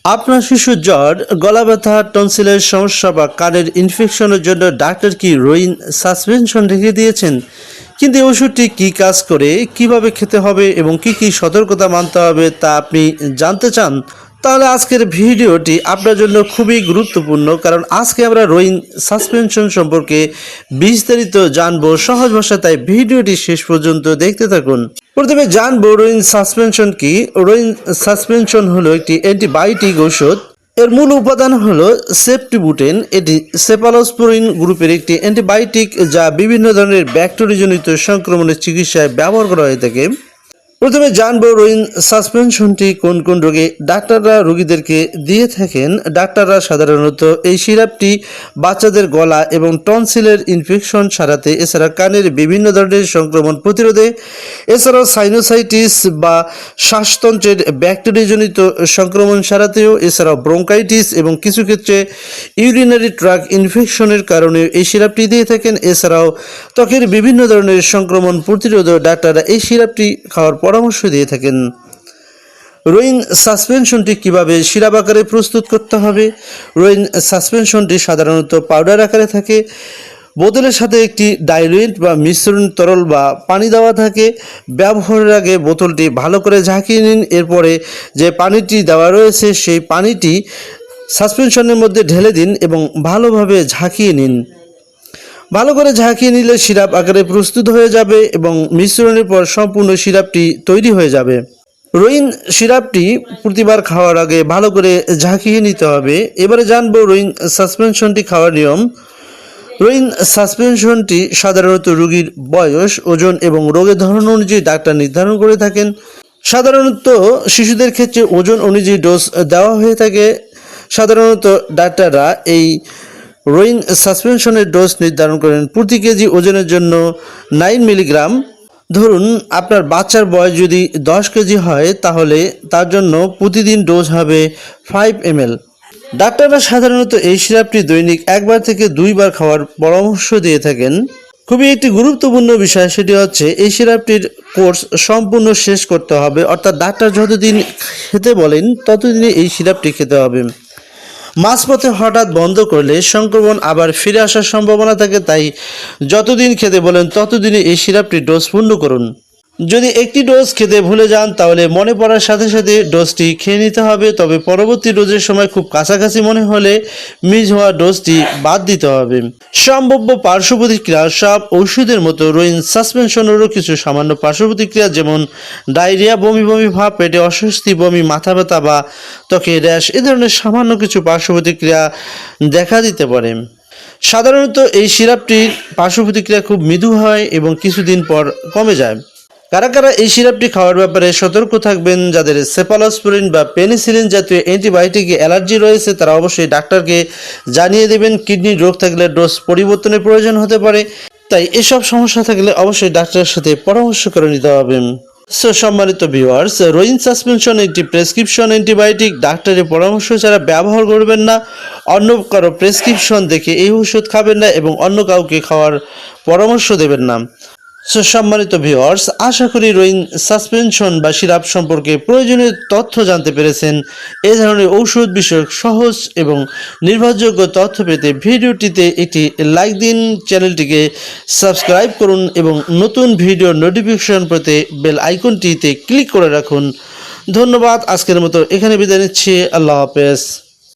আপনার শিশুর জ্বর, গলা ব্যথা, টনসিলের সমস্যা বা কানের ইনফেকশনের জন্য ডাক্তার কি রোইন সাসপেনশন লিখে দিয়েছেন? কিন্তু এই ওষুধটি কী কাজ করে, কিভাবে খেতে হবে এবং কি কি সতর্কতা মানতে হবে তা আপনি জানতে চান? তাহলে আজকের ভিডিওটি আপনার জন্য খুবই গুরুত্বপূর্ণ, কারণ আজকে আমরা রোইন সাসপেনশন সম্পর্কে বিস্তারিত জানবো সহজ ভাষায়। তাই ভিডিওটি শেষ পর্যন্ত দেখতে থাকুন। প্রথমে জানবো রোইন সাসপেনশন কি। রোইন সাসপেনশন হলো একটি অ্যান্টিবায়োটিক ঔষধ। এর মূল উপাদান হলো সেফটিবুটেন। এটি সেফালোস্পোরিন গ্রুপের একটি অ্যান্টিবায়োটিক, যা বিভিন্ন ধরনের ব্যাকটেরিয়াজনিত সংক্রমণের চিকিৎসায় ব্যবহার করা হয়ে থাকে। প্রথমে জানবো রোইন সাসপেনশনটি কোন কোন রোগে ডাক্তাররা রোগীদেরকে দিয়ে থাকেন। ডাক্তাররা সাধারণত এই সিরাপটি বাচ্চাদের গলা এবং টনসিলের ইনফেকশন সারাতে, এছাড়া কানের বিভিন্ন ধরনের সংক্রমণ প্রতিরোধে, এছাড়াও সাইনোসাইটিস বা শ্বাসতন্ত্রের ব্যাকটেরিয়াজনিত সংক্রমণ সারাতেও, এছাড়াও ব্রঙ্কাইটিস এবং কিছু ক্ষেত্রে ইউরিনারি ট্র্যাক্ট ইনফেকশনের কারণে এই সিরাপটি দিয়ে থাকেন। এছাড়াও ত্বকের বিভিন্ন ধরনের সংক্রমণ প্রতিরোধে ডাক্তাররা এই সিরাপটি খাওয়ার পরামর্শ দিয়ে থাকেন। রোইন সাসপেনশনটি কিভাবে সিরাপ আকারে প্রস্তুত করতে হবে। রোইন সাসপেনশনটি সাধারণত পাউডার আকারে থাকে। বোতলের সাথে একটি ডাইলুয়েন্ট বা মিশ্রণ তরল বা পানি দেওয়া থাকে। ব্যবহারের আগে বোতলটি ভালো করে ঝাঁকিয়ে নিন। এরপরে যে পানিটি দেওয়া রয়েছে সেই পানিটি সাসপেনশনের মধ্যে ঢেলে দিন এবং ভালোভাবে ঝাঁকিয়ে নিন। ভালো করে ঝাঁকিয়ে নিলে সিরাপ আকারে প্রস্তুত হয়ে যাবে এবং মিশ্রণের পর সম্পূর্ণ সিরাপটি তৈরি হয়ে যাবে। রোইন সিরাপটি প্রতিবার খাওয়ার আগে ভালো করে ঝাঁকিয়ে নিতে হবে। এবারে জানবো রোইন সাসপেনশনটি খাওয়ার নিয়ম। রোইন সাসপেনশনটি সাধারণত রোগীর বয়স, ওজন এবং রোগের ধরন অনুযায়ী ডাক্তার নির্ধারণ করে থাকেন। সাধারণত শিশুদের ক্ষেত্রে ওজন অনুযায়ী ডোজ দেওয়া হয়ে থাকে। সাধারণত ডাক্তাররা এই রোইন সাসপেনশনের ডোজ নির্ধারণ করেন প্রতি কেজি ওজনের জন্য 9 মিলিগ্রাম। ধরুন আপনার বাচ্চার বয়স যদি 10 কেজি হয়, তাহলে তার জন্য প্রতিদিন ডোজ হবে 5 ml। ডাক্তাররা সাধারণত এই সিরাপটি দৈনিক 1 বার থেকে 2 বার খাওয়ার পরামর্শ দিয়ে থাকেন। খুবই একটি গুরুত্বপূর্ণ বিষয়, সেটি হচ্ছে এই সিরাপটির কোর্স সম্পূর্ণ শেষ করতে হবে, অর্থাৎ ডাক্তার যতদিন খেতে বলেন ততদিনই এই সিরাপটি খেতে হবে। মাঝপথে হঠাৎ বন্ধ করলে সংক্রমণ আবার ফিরে আসার সম্ভাবনা থাকে। তাই যতদিন খেতে বলেন ততদিনই এই সিরাপটির ডোজ পূর্ণ করুন। যদি একটি ডোজ খেতে ভুলে যান, তাহলে মনে পড়ার সাথে সাথে ডোজটি খেয়ে নিতে হবে। তবে পরবর্তী ডোজের সময় খুব কাছাকাছি মনে হলে মিস হওয়া ডোজটি বাদ দিতে হবে। সম্ভাব্য পার্শ্ব প্রতিক্রিয়া। সব ওষুধের মতো রোইন সাসপেনশনেরও কিছু সামান্য পার্শ্ব প্রতিক্রিয়া, যেমন ডায়রিয়া, বমি বমি ভাব, পেটে অস্বস্তি, বমি, মাথা ব্যথা বা ত্বকে র্যাশ, এ ধরনের সামান্য কিছু পার্শ্ব প্রতিক্রিয়া দেখা দিতে পারে। সাধারণত এই সিরাপটির পার্শ্ব প্রতিক্রিয়া খুব মৃদু হয় এবং কিছুদিন পর কমে যায়। কারা কারা এই সিরাপটি খাওয়ার ব্যাপারে সতর্ক থাকবেন? যাদের সেফালোস্পোরিন বা পেনিসিলিন জাতীয় অ্যান্টিবায়োটিকে অ্যালার্জি রয়েছে, তারা অবশ্যই ডাক্তারকে জানিয়ে দেবেন। কিডনির রোগ থাকলে ডোজ পরিবর্তনের প্রয়োজন হতে পারে, তাই এসব সমস্যা থাকলে অবশ্যই ডাক্তারের সাথে পরামর্শ করে নিতে হবে। সম্মানিত ভিউয়ার্স, রোইন সাসপেনশন একটি প্রেসক্রিপশন অ্যান্টিবায়োটিক। ডাক্তারের পরামর্শ ছাড়া ব্যবহার করবেন না। অন্য কারো প্রেসক্রিপশন দেখে এই ওষুধ খাবেন না এবং অন্য কাউকে খাওয়ার পরামর্শ দেবেন না। সম্মানিত ভিউয়ার্স, আশা করি রোইন সাসপেনশন বা সিরাপ সম্পর্কে প্রয়োজনীয় তথ্য জানতে পেরেছেন। এই ধরনের ঔষধ বিষয়ক সহজ এবং নির্ভরযোগ্য তথ্য পেতে ভিডিওটিতে একটি লাইক দিন, চ্যানেলটিকে সাবস্ক্রাইব করুন এবং নতুন ভিডিওর নোটিফিকেশন পেতে বেল আইকনটিতে ক্লিক করে রাখুন। ধন্যবাদ। আজকের মতো এখানে বিদায় নিচ্ছি। আল্লাহ হাফেজ।